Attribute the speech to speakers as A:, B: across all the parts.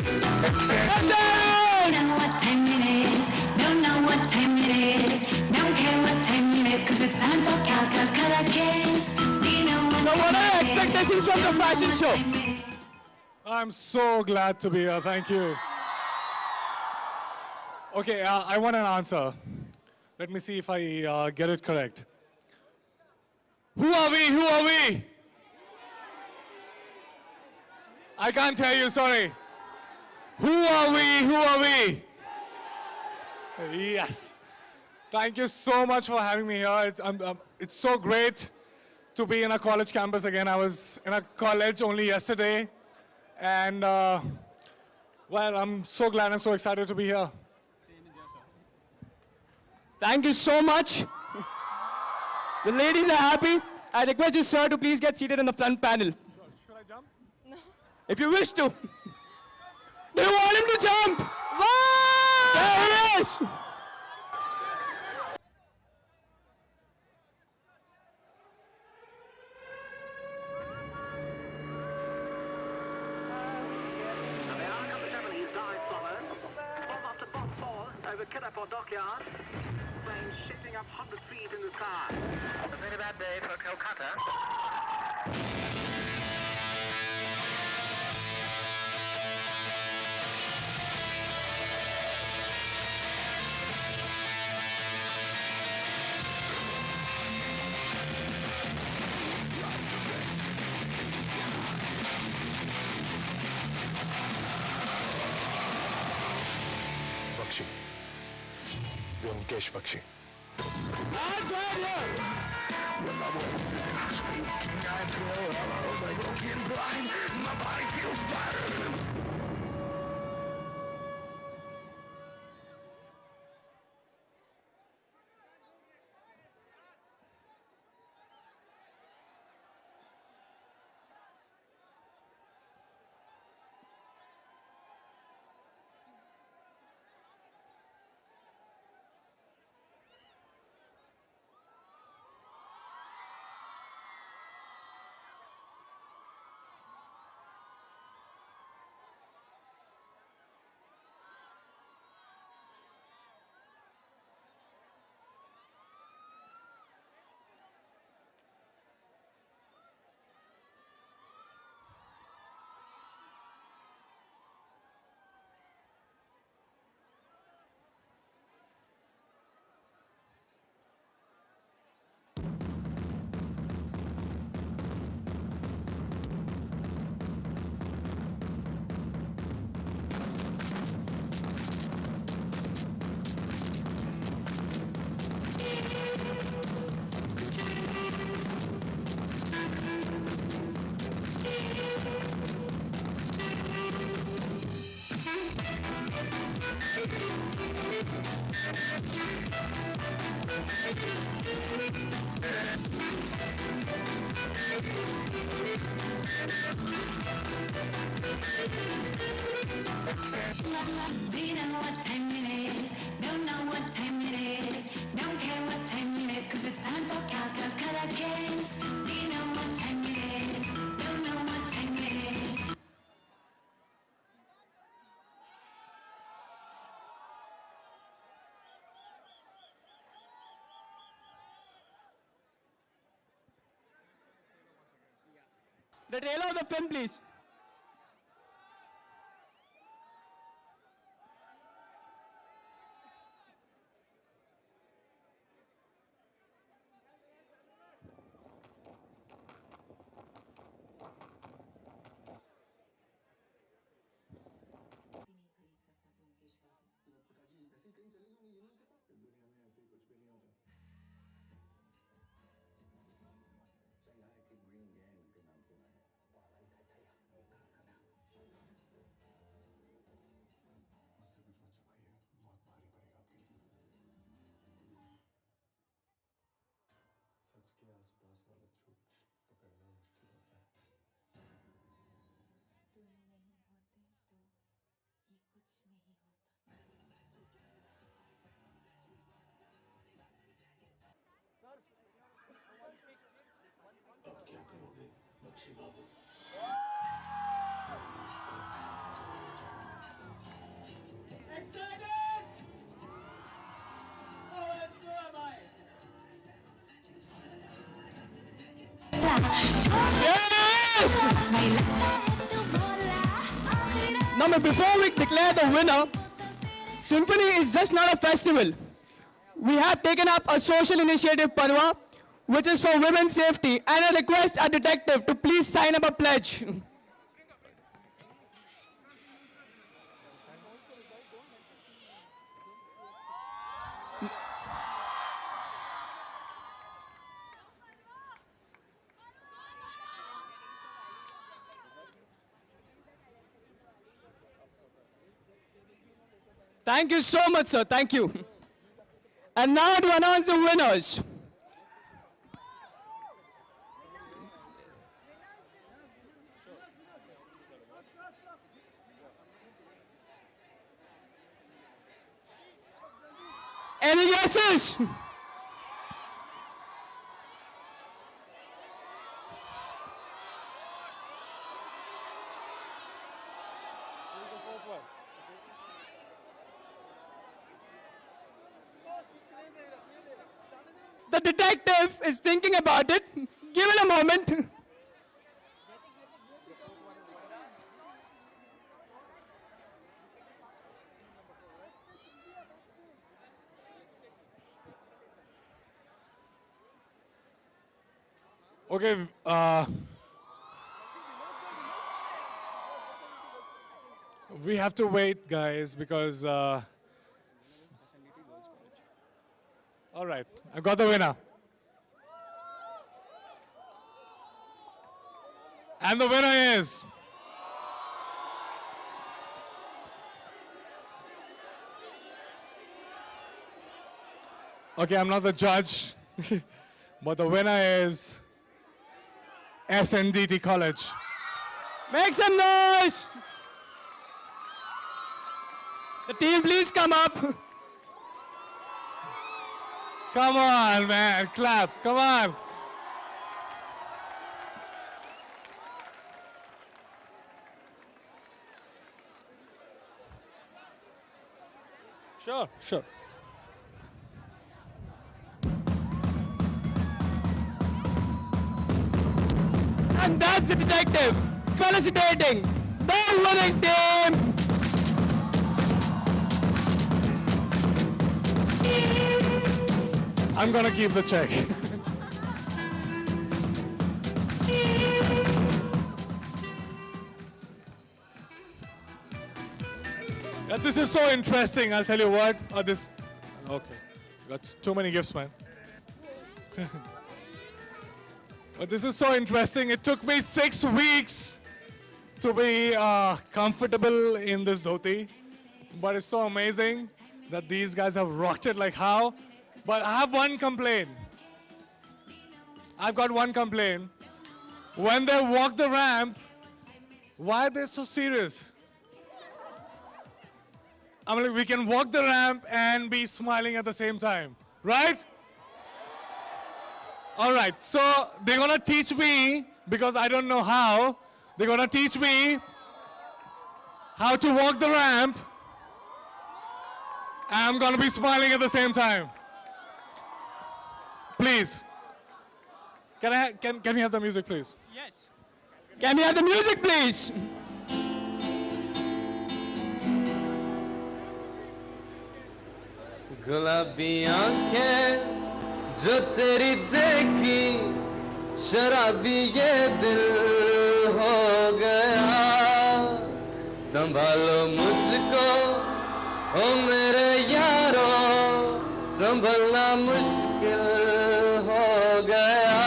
A: Don't know what time it is. Don't know what time it is. Don't care what time it is, 'cause it's time for Calcutta Kiss. So what are your expectations from the fashion show?
B: I'm so glad to be here. Thank you. Okay, I want an answer. Let me see if I get it correct. Who are we? Who are we? I can't hear you, sorry. Who are we? Who are we? Yes. Thank you so much for having me here. It's so great to be in a college campus again. I was in a college only yesterday. And, well, I'm so glad and so excited to be here.
C: Thank you so much. The ladies are happy. I request you, sir, to please get seated in the front panel.
B: Should I jump?
C: No. If you wish to. Do you want him to jump?
A: Wow!
C: There he is.
D: Over Kidapur Dockyard, flames shifting up 100 feet in the sky. A very bad day for Kolkata.
E: Bakshi. Byomkesh Bakshi.
C: That's right here.
E: When my voice is speaking, I feel like broken blind. My body feels battered.
A: Do you know what time it is? Don't know what time it is. Don't care what time it is, 'cause it's time for Calcutta Kiss. Do you know what time it is? Don't know what time it is.
C: The trailer of the film, please.
E: Green Gang के नाम सुना है।
C: Yes!
A: नहीं लगता है तू भोला आखिर
C: Now, before we declare the winner, Symphony is just not a festival. We have taken up a social initiative, Parva, which is for women's safety, and I request our detective to please sign up a pledge. Thank you so much, sir. Thank you. And now to announce the winners. Any guesses? The detective is thinking about it. Give it a moment.
B: Okay, we have to wait, guys, because. All right, I got the winner. And the winner is. Okay, I'm not the judge, but the winner is SNDT College.
C: Make some noise. The team, please come up.
B: Come on, man, clap, come on. Sure, sure.
C: And that's the detective felicitating the winning team.
B: I'm gonna keep the check. Yeah, this is so interesting, I'll tell you what. This. Okay. Got too many gifts, man. But this is so interesting. It took me 6 weeks to be comfortable in this dhoti. But it's so amazing that these guys have rocked it like how. But I have one complaint. I've got one complaint. When they walk the ramp, why are they so serious? I mean, we can walk the ramp and be smiling at the same time, right? All right, so they're gonna teach me, because I don't know how, they're gonna teach me how to walk the ramp, and I'm gonna be smiling at the same time. Please. Can we have the music, please?
C: Yes. Can we have the music, please?
F: गुलाबी आंखें जो तेरी देखी शराबी ये दिल हो गया संभालो मुझको ओ मेरे यारो संभलना मुश्किल हो गया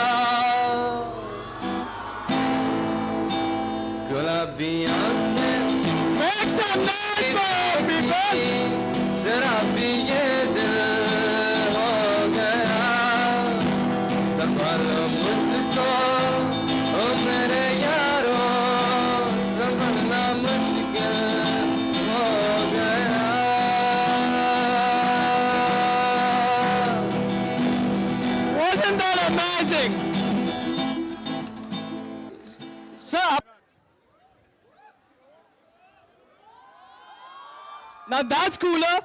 F: गुलाबी आंखें
C: Make some noise for people.
F: शराबी ये दिल हो गया संभालो मुझको ओ मेरे यारो संभलना मुश्किल हो गया
C: Wasn't that amazing? Sir. Now that's cooler.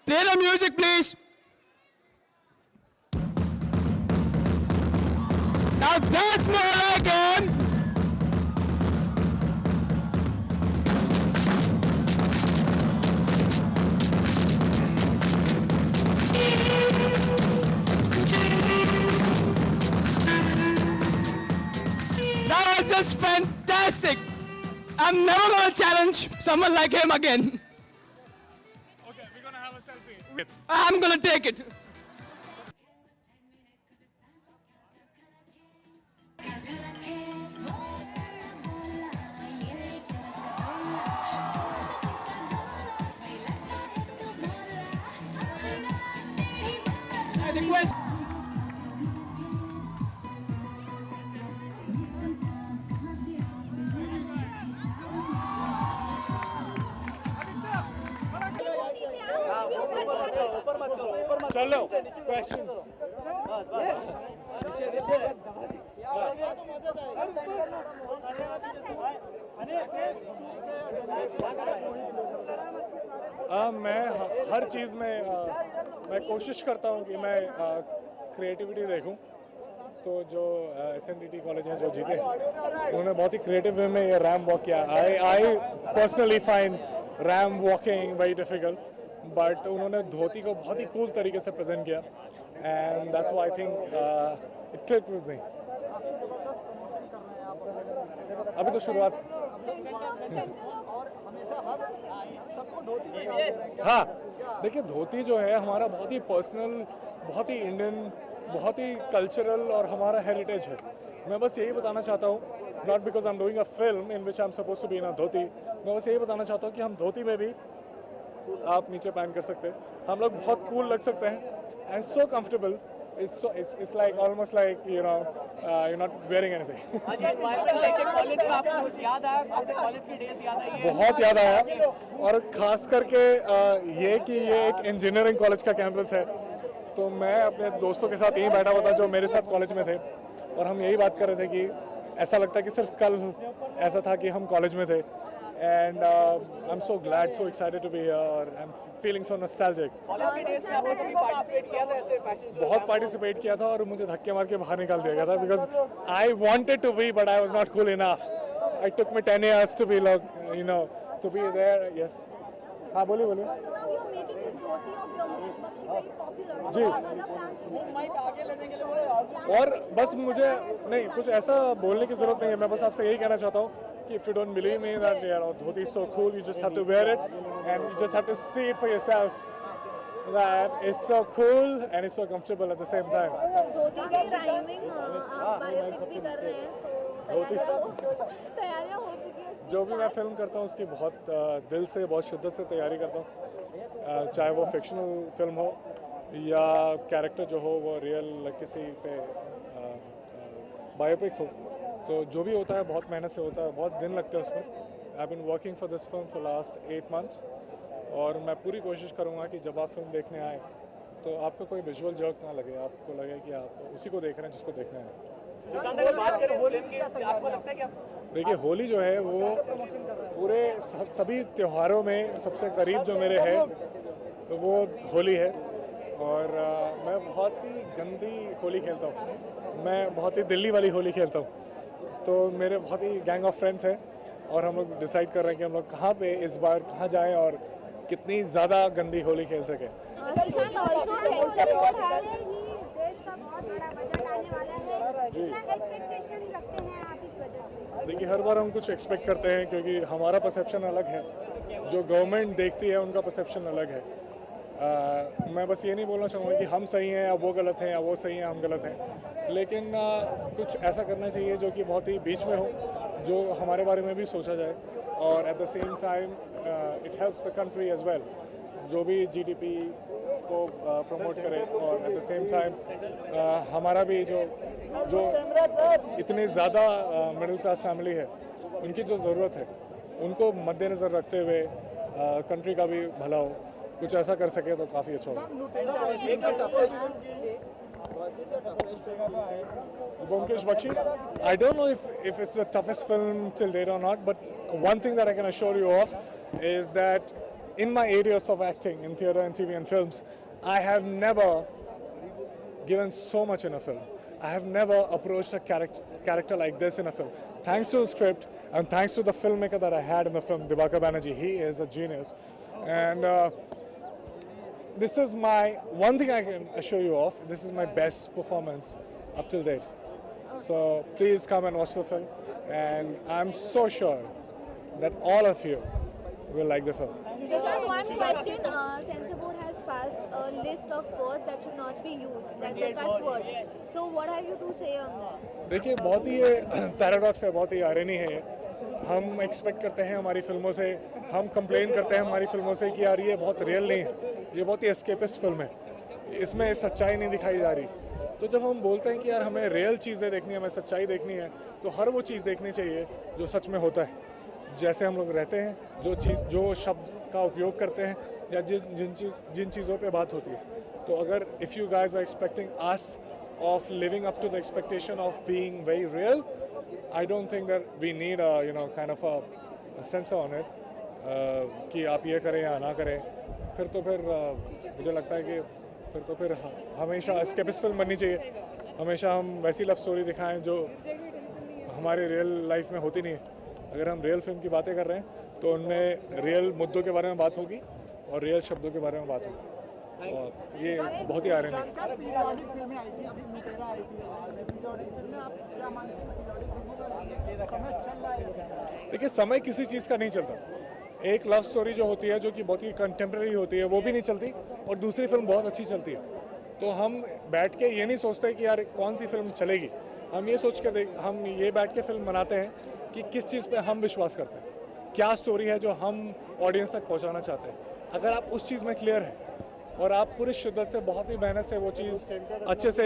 C: Play the music, please. Now that's more like him. That was just fantastic. I'm never gonna challenge someone like him again.
B: Okay, we're gonna have a selfie.
C: I'm gonna take it. I request.
B: चलो questions. मैं हर चीज़ में मैं कोशिश करता हूँ कि मैं creativity देखूँ. तो जो SNDT कॉलेज है जो जीते उन्होंने बहुत ही क्रिएटिव वे में ये रैम वॉक किया. I personally find RAM walking very difficult, but उन्होंने धोती को बहुत ही कूल तरीके से प्रेजेंट किया and that's why I think it clicked with me. अभी तो शुरुआत. हाँ, देखिए धोती जो है हमारा बहुत ही पर्सनल, बहुत ही इंडियन, बहुत ही कल्चरल और हमारा हेरिटेज है. मैं बस यही बताना चाहता हूँ, not because I am doing a film in which I am suppose to be in a dhoti. मैं बस यही बताना चाहता हूँ कि हम धोती में भी आप नीचे पहन कर सकते हैं. हम लोग बहुत कूल लग सकते हैं and so comfortable. It's like almost like you're not wearing anything. बहुत याद आया और खास करके ये कि ये एक इंजीनियरिंग कॉलेज का कैंपस है. तो मैं अपने दोस्तों के साथ यहीं बैठा हुआ था जो मेरे साथ कॉलेज में थे और हम यही बात कर रहे थे कि ऐसा लगता है कि सिर्फ कल ऐसा था कि हम कॉलेज में थे. And I'm so glad, so excited to be here. I'm feeling so nostalgic. बहुत पार्टिसिपेट किया था और मुझे धक्के मार के बाहर निकाल दिया गया था because I wanted to be but I was not cool enough. It took me 10 years to be like, to be there. Yes. हाँ बोलिए बोलिए. जी. और बस मुझे नहीं कुछ ऐसा बोलने की जरूरत नहीं है. मैं बस आपसे यही कहना चाहता हूँ कि if you don't believe me that dhoti is so cool, you just have to wear it and you just have to see it for yourself that it's so cool and it's so comfortable at the same time.
G: धोती से rhyming आप biopic भी कर रहे हैं तो तैयारियां हो चुकी हैं.
B: जो भी मैं फिल्म करता हूँ उसकी बहुत दिल से, बहुत शिद्दत से तैयारी करता हूँ. चाहे वो फिक्शनल फिल्म हो या कैरेक्टर जो हो वो रियल किसी पे बायोपिक हो. तो जो भी होता है बहुत मेहनत से होता है, बहुत दिन लगते हैं उसमें. I been working for this film for last 8 months और मैं पूरी कोशिश करूँगा कि जब आप फिल्म देखने आए तो आपको कोई विजुअल जर्क ना लगे, आपको लगे कि आप उसी को देख रहे हैं जिसको देखना है. देखिए होली जो है वो पूरे सभी त्योहारों में सबसे करीब जो मेरे है वो होली है और मैं बहुत ही गंदी होली खेलता हूँ. मैं बहुत ही दिल्ली वाली होली खेलता हूँ. तो मेरे बहुत ही गैंग ऑफ फ्रेंड्स हैं और हम लोग डिसाइड कर रहे हैं कि हम लोग कहाँ पे इस बार कहाँ जाएं और कितनी ज़्यादा गंदी होली खेल सकें. देखिए हर बार हम कुछ एक्सपेक्ट करते हैं क्योंकि हमारा परसेप्शन अलग है, जो गवर्नमेंट देखती है उनका परसेप्शन अलग है. मैं बस ये नहीं बोलना चाहूँगा कि हम सही हैं या वो गलत हैं या वो सही हैं हम गलत हैं, लेकिन कुछ ऐसा करना चाहिए जो कि बहुत ही बीच में हो, जो हमारे बारे में भी सोचा जाए और at the same time it helps the country as well. जो भी GDP को प्रमोट करे और एट द सेम टाइम हमारा भी जो इतनी ज़्यादा मिडिल क्लास फैमिली है उनकी जो ज़रूरत है उनको मद्देनज़र रखते हुए कंट्री का भी भला हो. कुछ ऐसा कर सके तो काफ़ी अच्छा होगा. Byomkesh Bakshi, I don't know if it's the toughest film till date or not, but one thing that I can assure you of is that in my areas of acting, in theatre and TV and films, I have never given so much in a film. I have never approached a character like this in a film. Thanks to the script and thanks to the filmmaker that I had in the film, Dibakar Banerjee. He is a genius. And this is my, one thing I can assure you of, this is my best performance up till date. So please come and watch the film. And I'm so sure that all of you will like the film.
G: Just one question. Censor board has passed a list of words that should not be used, that's the cuss word. So what have you to say on that?
B: देखिए बहुत ही ये paradox है, बहुत ही irony है ये। हम expect करते हैं हमारी फिल्मों से, हम कंप्लेन करते हैं हमारी फिल्मों से कि यार ये बहुत रियल नहीं है, ये बहुत ही एस्केपिस्ट फिल्म है, इसमें सच्चाई नहीं दिखाई जा रही। तो जब हम बोलते हैं कि यार हमें रियल चीज़ें देखनी है, हमें सच्चाई देखनी है, तो हर वो चीज़ देखनी चाहिए जो सच में होता है, जैसे हम लोग रहते हैं, जो शब्द का उपयोग करते हैं या जिन चीज़ों पे बात होती है। तो अगर if you guys are expecting us of living up to the expectation of being very real, I don't think that we need a kind of a censor on it कि आप ये करें या ना करें। फिर मुझे लगता है कि फिर हमेशा एस्केपिस्ट फिल्म बननी चाहिए, हमेशा हम वैसी लव स्टोरी दिखाएं जो हमारे रियल लाइफ में होती नहीं है। अगर हम रियल फिल्म की बातें कर रहे हैं तो उनमें रियल मुद्दों के बारे में बात होगी और रियल शब्दों के बारे में बात होगी, और ये बहुत ही आयरन है।
H: पीरियोडिक फिल्में आई थी, अभी मुटेरा आई थी, पीरियोडिक फिल्में आप क्या मानते हैं, पीरियोडिक फिल्मों का समय चल रहा है या नहीं चल रहा है?
B: देखिए समय किसी चीज़ का नहीं चलता। एक लव स्टोरी जो होती है जो कि बहुत ही कंटेम्प्रेरी होती है वो भी नहीं चलती, और दूसरी फिल्म बहुत अच्छी चलती है। तो हम बैठ के ये नहीं सोचते कि यार कौन सी फिल्म चलेगी, हम ये सोच के हम ये बैठ के फिल्म बनाते हैं कि किस चीज़ पे हम विश्वास करते हैं, क्या स्टोरी है जो हम ऑडियंस तक पहुँचाना चाहते हैं। अगर आप उस चीज़ में क्लियर हैं और आप पूरी शिद्दत से बहुत ही मेहनत से वो चीज़ अच्छे से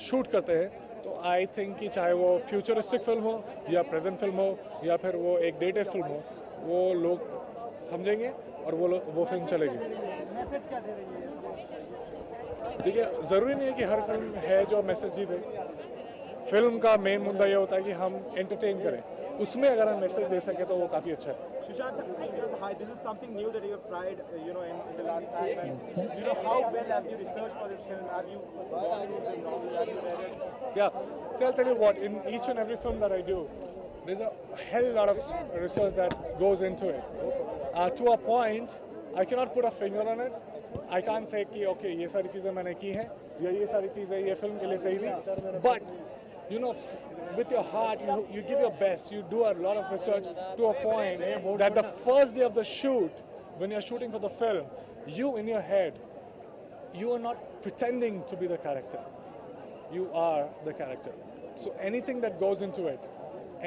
B: शूट करते हैं, तो आई थिंक कि चाहे वो फ्यूचरिस्टिक फिल्म हो या प्रेजेंट फिल्म हो या फिर वो एक डेटेड फिल्म हो, वो लोग समझेंगे और वो फिल्म चलेगी।
H: मैसेज क्या दे रही है?
B: देखिए ज़रूरी नहीं है कि हर फिल्म है जो मैसेज ही दे। फिल्म का मेन मुद्दा ये होता है कि हम एंटरटेन करें, उसमें अगर हम मैसेज दे सके तो वो काफ़ी अच्छा है।
I: Sushant, hi, this is something new that you have tried, in the last time. And, how well have you researched for this film? Have you gone into the novel? Have you read it?
B: Yeah, so I'll tell you what, in each and every film that I do, there's a hell lot of research that goes into it. To a point, I cannot put a finger on it. I can't say कि okay ये सारी चीज़ें मैंने की हैं या ये सारी चीज़ें ये फिल्म के लिए सही थी, but with your heart, you give your best, you do a lot of research to a point that the first day of the shoot, when you're shooting for the film, you in your head, you are not pretending to be the character. You are the character. So anything that goes into it,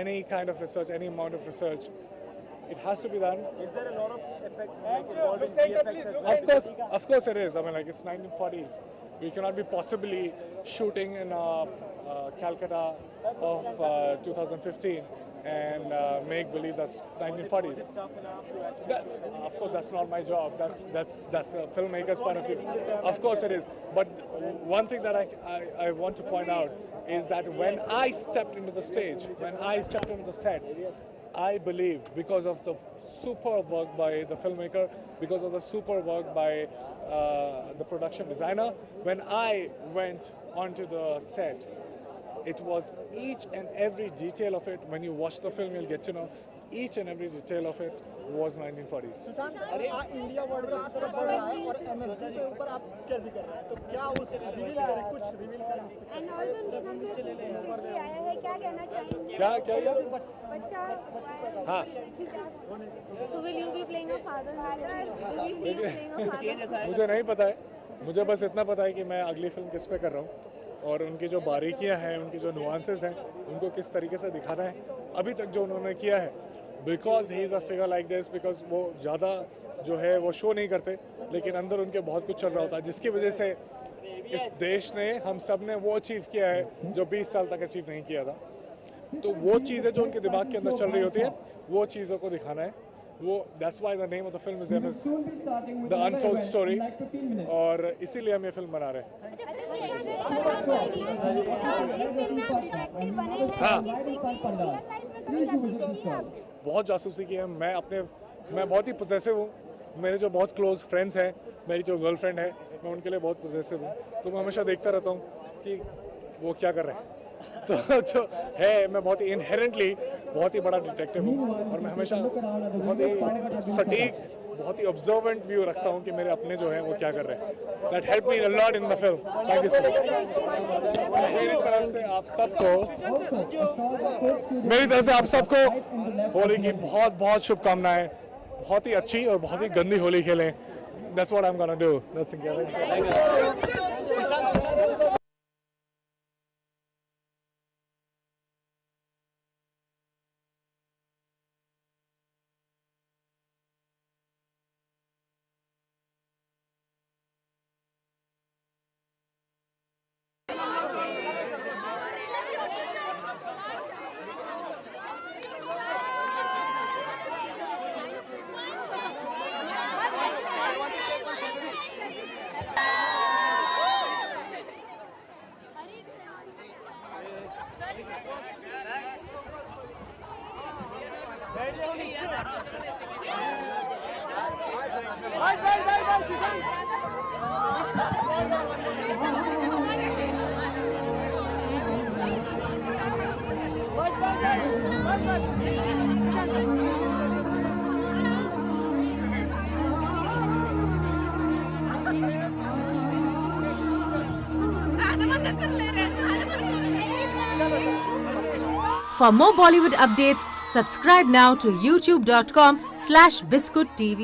B: any kind of research, any amount of research, it has to be done.
I: Is there a lot of effects involved in VFX as well?
B: Of course it is. I mean, like it's 1940s. We cannot be possibly shooting in Calcutta of 2015 and make believe that's 1940s. Of course, that's not my job. That's the filmmaker's point of view. Of course it is. But one thing that I want to point out is that when I stepped into the stage, when I stepped into the set, I believed, because of the superb work by the filmmaker, because of the superb work by the production designer, when I went onto the set, it was each and every detail of it. When you watch the film, you'll get to know each and every detail of it was 1940s.
H: Sushant, India world cup की तरफ बढ़ रहा है और MSG के ऊपर आप picture भी कर रहे हैं, तो क्या उस रिवील करें, कुछ रिवील करें?
G: आया है, क्या कहना चाहेंगे?
B: क्या
G: बच्चा
B: हाँ
G: So will you be playing a father? Will we see you playing a father?
B: मुझे नहीं पता है, मुझे बस इतना पता है कि मैं अगली फिल्म किस पे कर रहा हूँ और उनकी जो बारीकियाँ हैं, उनकी जो नुआंसेस हैं, उनको किस तरीके से दिखाना है अभी तक जो उन्होंने किया है। Because he is a figure like this, because वो ज़्यादा जो है वो शो नहीं करते, लेकिन अंदर उनके बहुत कुछ चल रहा होता है, जिसकी वजह से इस देश ने, हम सब ने वो अचीव किया है जो 20 साल तक अचीव नहीं किया था। तो वो चीज़ें जो उनके दिमाग के अंदर चल रही होती है, वो चीज़ों को दिखाना है। वो that's why the name of the film is The Untold Story, और इसीलिए हम ये फिल्म बना रहे हैं। हाँ, बहुत जासूसी की है। मैं बहुत ही पोजेसिव हूँ। मेरे जो बहुत क्लोज फ्रेंड्स हैं, मेरी जो गर्लफ्रेंड है, मैं उनके लिए बहुत पोजेसिव हूँ। तो मैं हमेशा देखता रहता हूँ कि वो क्या कर रहे हैं। तो जो है, मैं बहुत ही इनहेरेंटली बहुत ही बड़ा डिटेक्टिव हूँ और मैं हमेशा बहुत ही सटीक, बहुत ही ऑब्जर्वेंट व्यू रखता हूँ कि मेरे अपने जो हैं वो क्या कर रहे हैं। That help me a lot in the film. Thank you so much. मेरी तरफ से आप सबको होली की बहुत बहुत शुभकामनाएं। बहुत ही अच्छी और बहुत ही गंदी होली खेलें। That's what I'm gonna do. Nothing else.
J: For more Bollywood updates, subscribe now to youtube.com/biscuittv.